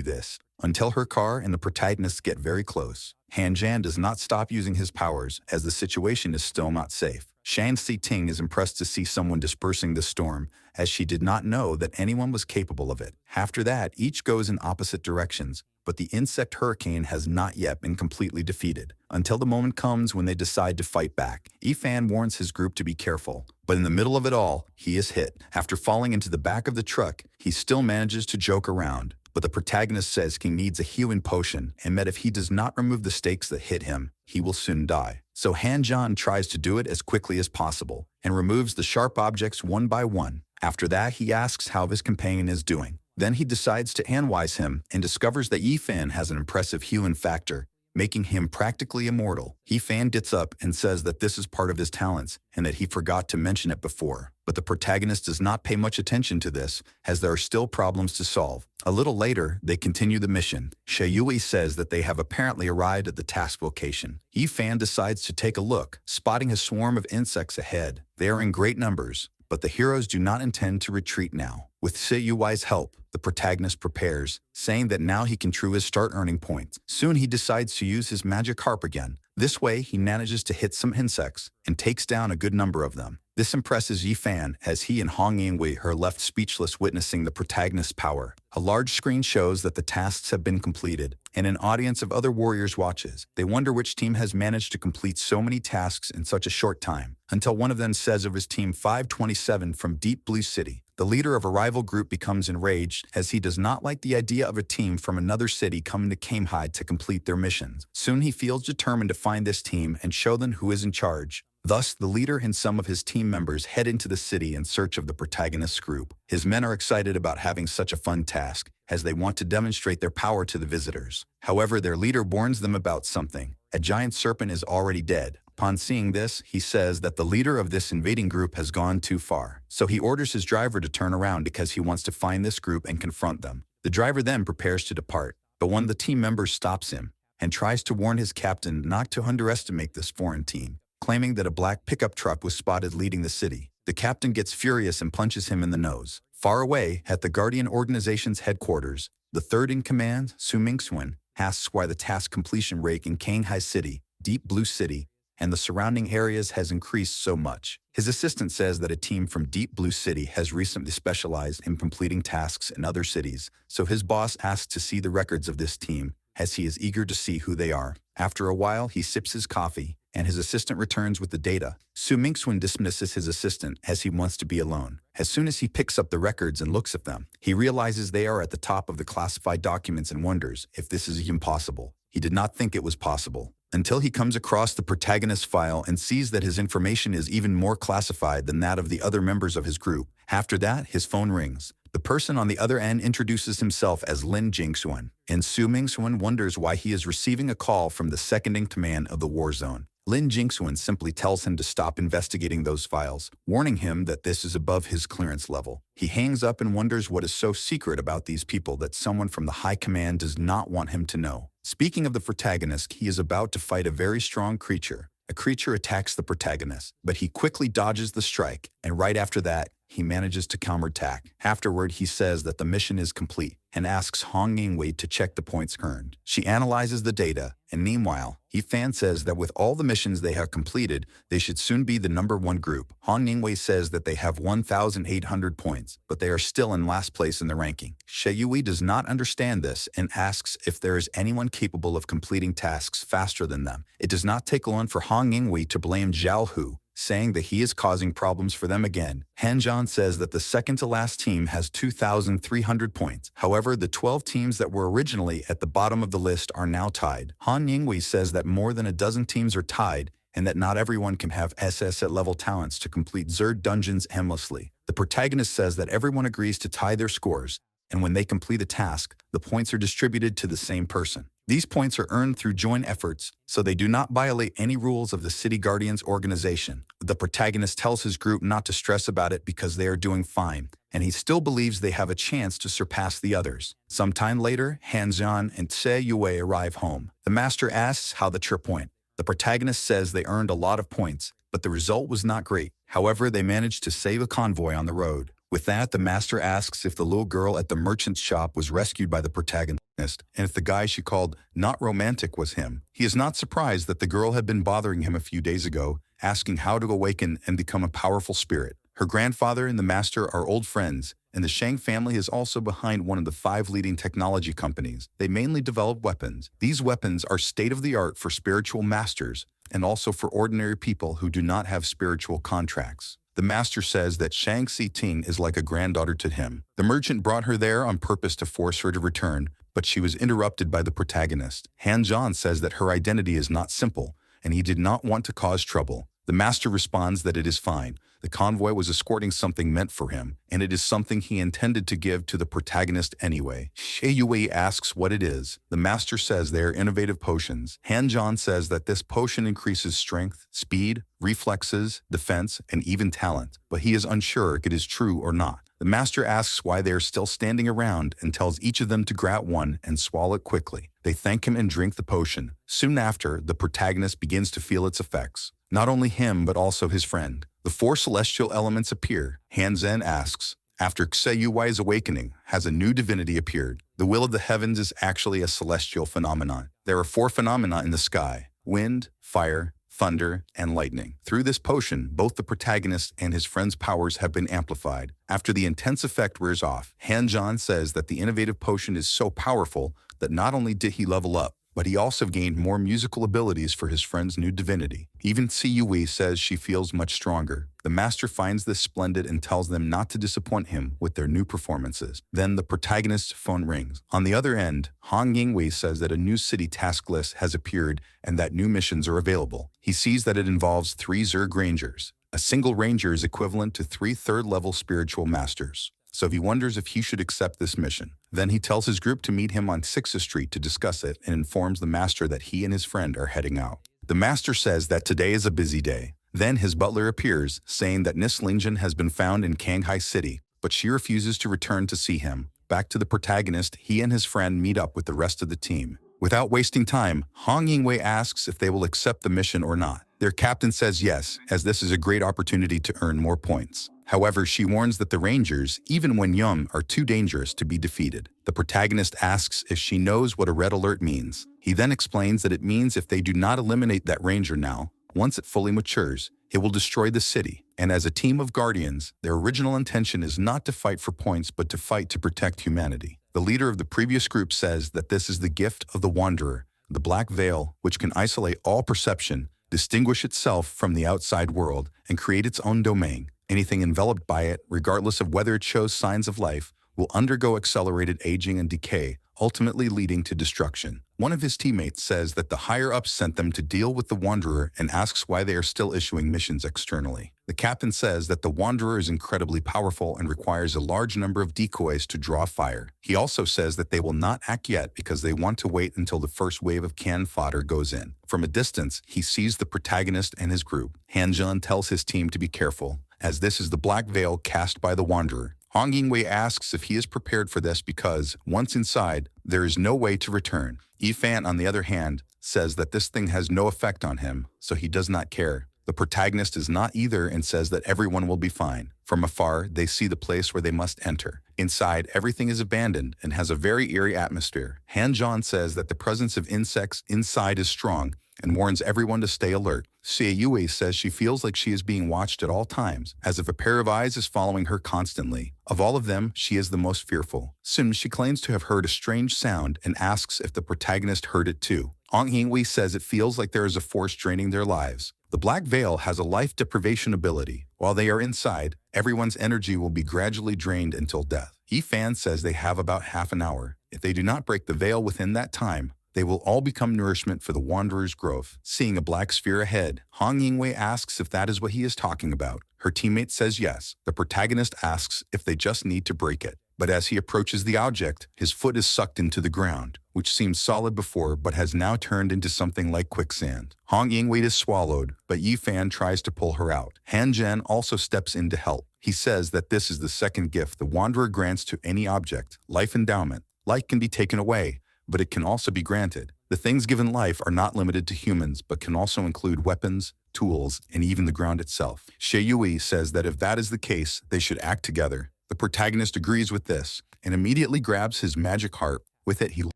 this, until her car and the protagonist get very close. Han Jan does not stop using his powers, as the situation is still not safe. Shang Si-ting is impressed to see someone dispersing the storm, as she did not know that anyone was capable of it. After that, each goes in opposite directions, but the insect hurricane has not yet been completely defeated, until the moment comes when they decide to fight back. Yifan warns his group to be careful, but in the middle of it all, he is hit. After falling into the back of the truck, he still manages to joke around, but the protagonist says he needs a healing potion, and that if he does not remove the stakes that hit him, he will soon die. So Han Jan tries to do it as quickly as possible, and removes the sharp objects one by one. After that, he asks how his companion is doing. Then he decides to analyze him and discovers that Yifan has an impressive healing factor, making him practically immortal. Yifan gets up and says that this is part of his talents and that he forgot to mention it before. But the protagonist does not pay much attention to this, as there are still problems to solve. A little later, they continue the mission. Shayui says that they have apparently arrived at the task location. Yifan decides to take a look, spotting a swarm of insects ahead. They are in great numbers, but the heroes do not intend to retreat now. With Shayui's help, the protagonist prepares, saying that now he can truly start earning points. Soon he decides to use his magic harp again. This way, he manages to hit some insects and takes down a good number of them. This impresses Yifan, as he and Hong Yingwei are left speechless witnessing the protagonist's power. A large screen shows that the tasks have been completed, and an audience of other warriors watches. They wonder which team has managed to complete so many tasks in such a short time, until one of them says of his team 527 from Deep Blue City. The leader of a rival group becomes enraged, as he does not like the idea of a team from another city coming to Kamehide to complete their missions. Soon he feels determined to find this team and show them who is in charge. Thus, the leader and some of his team members head into the city in search of the protagonist's group. His men are excited about having such a fun task, as they want to demonstrate their power to the visitors. However, their leader warns them about something. A giant serpent is already dead. Upon seeing this, he says that the leader of this invading group has gone too far. So he orders his driver to turn around because he wants to find this group and confront them. The driver then prepares to depart, but one of the team members stops him and tries to warn his captain not to underestimate this foreign team, claiming that a black pickup truck was spotted leading the city. The captain gets furious and punches him in the nose. Far away, at the Guardian Organization's headquarters, the third in command, Su Mingxuan, asks why the task completion rate in Kanghai City, Deep Blue City, and the surrounding areas has increased so much. His assistant says that a team from Deep Blue City has recently specialized in completing tasks in other cities, so his boss asks to see the records of this team, as he is eager to see who they are. After a while, he sips his coffee, and his assistant returns with the data. Su Mingxuan dismisses his assistant as he wants to be alone. As soon as he picks up the records and looks at them, he realizes they are at the top of the classified documents and wonders if this is even possible. He did not think it was possible, until he comes across the protagonist's file and sees that his information is even more classified than that of the other members of his group. After that, his phone rings. The person on the other end introduces himself as Lin Jingxuan, and Su Mingxuan wonders why he is receiving a call from the second-in-command of the war zone. Lin Jingxuan simply tells him to stop investigating those files, warning him that this is above his clearance level. He hangs up and wonders what is so secret about these people that someone from the high command does not want him to know. Speaking of the protagonist, he is about to fight a very strong creature. A creature attacks the protagonist, but he quickly dodges the strike, and right after that, he manages to counterattack. Afterward, he says that the mission is complete and asks Hong Yingwei to check the points earned. She analyzes the data, and meanwhile, Yifan says that with all the missions they have completed, they should soon be the #1 group. Hong Yingwei says that they have 1,800 points, but they are still in last place in the ranking. She Yui does not understand this and asks if there is anyone capable of completing tasks faster than them. It does not take long for Hong Yingwei to blame Zhao Hu, saying that he is causing problems for them again. Han Zhan says that the second-to-last team has 2,300 points. However, the 12 teams that were originally at the bottom of the list are now tied. Han Yingwei says that more than a dozen teams are tied and that not everyone can have SSS-level talents to complete Zerd dungeons aimlessly. The protagonist says that everyone agrees to tie their scores, and when they complete a task, the points are distributed to the same person. These points are earned through joint efforts, so they do not violate any rules of the City Guardians organization. The protagonist tells his group not to stress about it because they are doing fine, and he still believes they have a chance to surpass the others. Sometime later, Han Zhan and Tse Yue arrive home. The master asks how the trip went. The protagonist says they earned a lot of points, but the result was not great. However, they managed to save a convoy on the road. With that, the master asks if the little girl at the merchant's shop was rescued by the protagonist, and if the guy she called not romantic was him. He is not surprised that the girl had been bothering him a few days ago, asking how to awaken and become a powerful spirit. Her grandfather and the master are old friends, and the Shang family is also behind one of the 5 leading technology companies. They mainly develop weapons. These weapons are state-of-the-art for spiritual masters, and also for ordinary people who do not have spiritual contracts. The master says that Shang Xi-Ting is like a granddaughter to him. The merchant brought her there on purpose to force her to return, but she was interrupted by the protagonist. Han Zhan says that her identity is not simple, and he did not want to cause trouble. The master responds that it is fine. The convoy was escorting something meant for him, and it is something he intended to give to the protagonist anyway. She Yui asks what it is. The master says they are innovative potions. Han Zhan says that this potion increases strength, speed, reflexes, defense, and even talent, but he is unsure if it is true or not. The master asks why they are still standing around and tells each of them to grab one and swallow it quickly. They thank him and drink the potion. Soon after, the protagonist begins to feel its effects. Not only him, but also his friend. The 4 celestial elements appear. Han Zhen asks, after Tse Yui's awakening, has a new divinity appeared? The will of the heavens is actually a celestial phenomenon. There are 4 phenomena in the sky: wind, fire, thunder, and lightning. Through this potion, both the protagonist and his friend's powers have been amplified. After the intense effect wears off, Han Zhan says that the innovative potion is so powerful that not only did he level up, but he also gained more musical abilities for his friend's new divinity. Even Tse Yui says she feels much stronger. The master finds this splendid and tells them not to disappoint him with their new performances. Then the protagonist's phone rings. On the other end, Hong Yingwei says that a new city task list has appeared and that new missions are available. He sees that it involves 3 Zerg Rangers. A single ranger is equivalent to 3 third-level spiritual masters. So he wonders if he should accept this mission. Then he tells his group to meet him on 6th Street to discuss it and informs the master that he and his friend are heading out. The master says that today is a busy day. Then his butler appears, saying that Nis Lingjun has been found in Shanghai City, but she refuses to return to see him. Back to the protagonist, he and his friend meet up with the rest of the team. Without wasting time, Hong Yingwei asks if they will accept the mission or not. Their captain says yes, as this is a great opportunity to earn more points. However, she warns that the Rangers, even when young, are too dangerous to be defeated. The protagonist asks if she knows what a red alert means. He then explains that it means if they do not eliminate that Ranger now, once it fully matures, it will destroy the city. And as a team of Guardians, their original intention is not to fight for points but to fight to protect humanity. The leader of the previous group says that this is the gift of the Wanderer, the Black Veil, which can isolate all perception, distinguish itself from the outside world, and create its own domain. Anything enveloped by it, regardless of whether it shows signs of life, will undergo accelerated aging and decay, ultimately leading to destruction. One of his teammates says that the higher-ups sent them to deal with the Wanderer and asks why they are still issuing missions externally. The captain says that the Wanderer is incredibly powerful and requires a large number of decoys to draw fire. He also says that they will not act yet because they want to wait until the first wave of cannon fodder goes in. From a distance, he sees the protagonist and his group. Han Zhan tells his team to be careful, as this is the Black Veil cast by the Wanderer. Hong Yingwei asks if he is prepared for this because, once inside, there is no way to return. Yifan, on the other hand, says that this thing has no effect on him, so he does not care. The The protagonist is not either and says that everyone will be fine. From afar, they see the place where they must enter. Inside, everything is abandoned and has a very eerie atmosphere. Han-John says that the presence of insects inside is strong and warns everyone to stay alert. Yue says she feels like she is being watched at all times, as if a pair of eyes is following her constantly. Of all of them, she is the most fearful. Soon, she claims to have heard a strange sound and asks if the protagonist heard it too. Yue says it feels like there is a force draining their lives. The Black Veil has a life deprivation ability. While they are inside, everyone's energy will be gradually drained until death. Fan says they have about half an hour. If they do not break the veil within that time, they will all become nourishment for the Wanderer's growth. Seeing a black sphere ahead, Yue asks if that is what he is talking about. Her teammate says yes. The protagonist asks if they just need to break it. But as he approaches the object, his foot is sucked into the ground, which seemed solid before but has now turned into something like quicksand. Yue is swallowed, but Fan tries to pull her out. Han-Jen also steps in to help. He says that this is the second gift the Wanderer grants to any object, life endowment. Life can be taken away, but it can also be granted. The things given life are not limited to humans, but can also include weapons, tools, and even the ground itself. Yue says that if that is the case, they should act together. The protagonist agrees with this and immediately grabs his magic harp. With it, he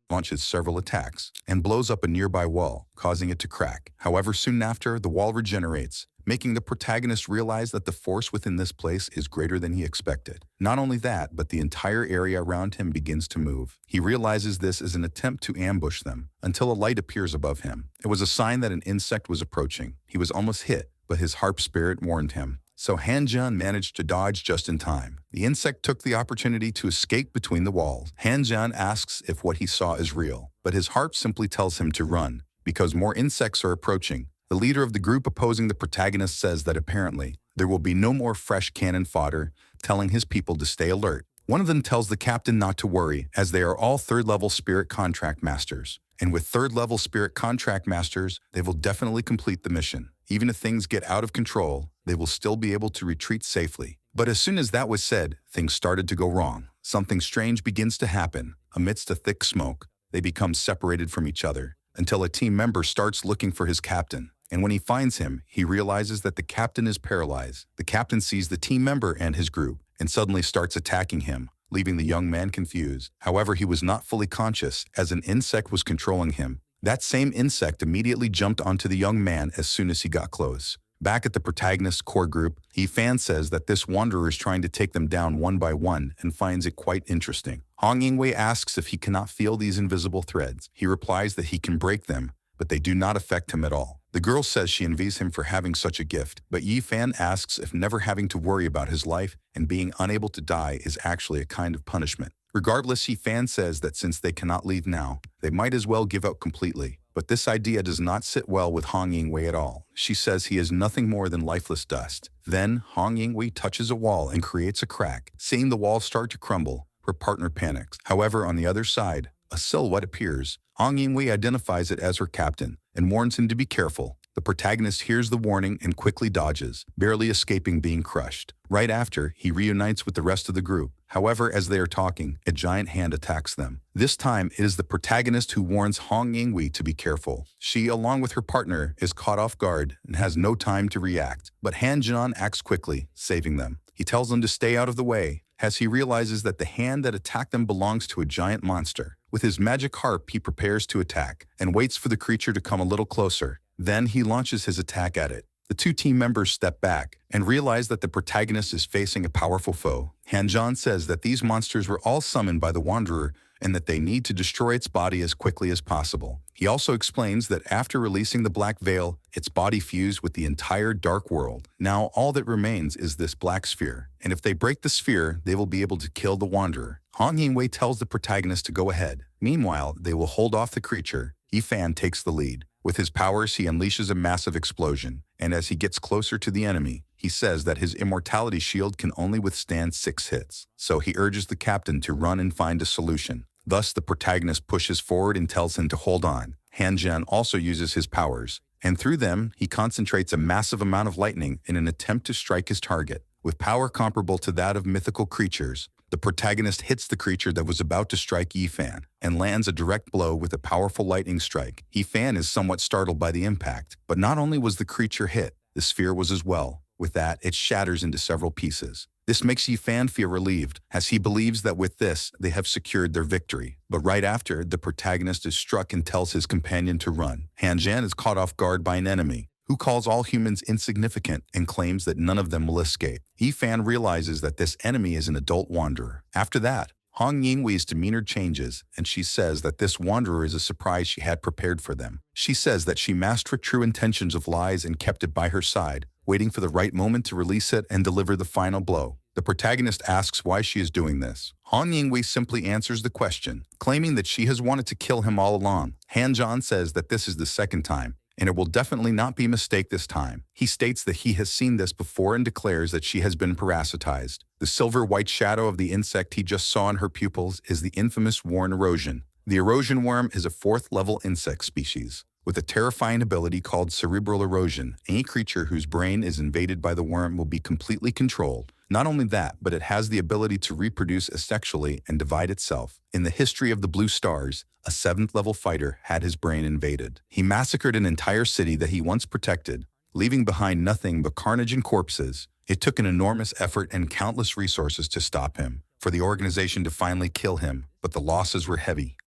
launches several attacks and blows up a nearby wall, causing it to crack. However, soon after, the wall regenerates, making the protagonist realize that the force within this place is greater than he expected. Not only that, but the entire area around him begins to move. He realizes this is an attempt to ambush them until a light appears above him. It was a sign that an insect was approaching. He was almost hit, but his harp spirit warned him. So Han-Jen managed to dodge just in time. The insect took the opportunity to escape between the walls. Han-Jen asks if what he saw is real, but his harp simply tells him to run, because more insects are approaching. The leader of the group opposing the protagonist says that apparently there will be no more fresh cannon fodder, telling his people to stay alert. One of them tells the captain not to worry, as they are all third-level spirit contract masters. And with third-level spirit contract masters, they will definitely complete the mission. Even if things get out of control, they will still be able to retreat safely. But as soon as that was said, things started to go wrong. Something strange begins to happen. Amidst a thick smoke, they become separated from each other, until a team member starts looking for his captain. And when he finds him, he realizes that the captain is paralyzed. The captain sees the team member and his group, and suddenly starts attacking him, leaving the young man confused. However, he was not fully conscious, as an insect was controlling him. That same insect immediately jumped onto the young man as soon as he got close. Back at the protagonist's core group, Fan says that this wanderer is trying to take them down one by one and finds it quite interesting. Yue asks if he cannot feel these invisible threads. He replies that he can break them, but they do not affect him at all. The girl says she envies him for having such a gift, but Fan asks if never having to worry about his life and being unable to die is actually a kind of punishment. Regardless, Fan says that since they cannot leave now, they might as well give up completely. But this idea does not sit well with Yue at all. She says he is nothing more than lifeless dust. Then, Yue touches a wall and creates a crack. Seeing the wall start to crumble, her partner panics. However, on the other side, a silhouette appears. Yue identifies it as her captain and warns him to be careful. The protagonist hears the warning and quickly dodges, barely escaping being crushed. Right after, he reunites with the rest of the group. However, as they are talking, a giant hand attacks them. This time, it is the protagonist who warns Yue to be careful. She, along with her partner, is caught off guard and has no time to react. But Han-Jen acts quickly, saving them. He tells them to stay out of the way, as he realizes that the hand that attacked them belongs to a giant monster. With his magic harp, he prepares to attack and waits for the creature to come a little closer. Then he launches his attack at it. The two team members step back and realize that the protagonist is facing a powerful foe. Han-Jen says that these monsters were all summoned by the Wanderer and that they need to destroy its body as quickly as possible. He also explains that after releasing the Black Veil, its body fused with the entire dark world. Now all that remains is this black sphere, and if they break the sphere, they will be able to kill the Wanderer. Yue tells the protagonist to go ahead. Meanwhile, they will hold off the creature. Fan takes the lead. With his powers, he unleashes a massive explosion, and as he gets closer to the enemy, he says that his immortality shield can only withstand 6 hits. So he urges the captain to run and find a solution. Thus, the protagonist pushes forward and tells him to hold on. Han-Jen also uses his powers, and through them, he concentrates a massive amount of lightning in an attempt to strike his target. With power comparable to that of mythical creatures, the protagonist hits the creature that was about to strike Fan and lands a direct blow with a powerful lightning strike. Fan is somewhat startled by the impact, but not only was the creature hit, The sphere was as well. With that, it shatters into several pieces. This makes Yifan feel relieved, as he believes that with this, they have secured their victory. But right after, the protagonist is struck and tells his companion to run. Han Zhan is caught off guard by an enemy, who calls all humans insignificant and claims that none of them will escape. Yifan realizes that this enemy is an adult wanderer. After that, Hong Yingwei's demeanor changes, and she says that this wanderer is a surprise she had prepared for them. She says that she masked her true intentions of lies and kept it by her side, waiting for the right moment to release it and deliver the final blow. The protagonist asks why she is doing this. Han Yingwei simply answers the question, claiming that she has wanted to kill him all along. Han Zhan says that this is the second time, and it will definitely not be a mistake this time. He states that he has seen this before and declares that she has been parasitized. The silver-white shadow of the insect he just saw in her pupils is the infamous worn erosion. The erosion worm is a 4th-level insect species with a terrifying ability called cerebral erosion. Any creature whose brain is invaded by the worm will be completely controlled. Not only that, but it has the ability to reproduce asexually and divide itself. In the history of the Blue Stars, a 7th-level fighter had his brain invaded. He massacred an entire city that he once protected, leaving behind nothing but carnage and corpses. It took an enormous effort and countless resources to stop him, for the organization to finally kill him, but the losses were heavy.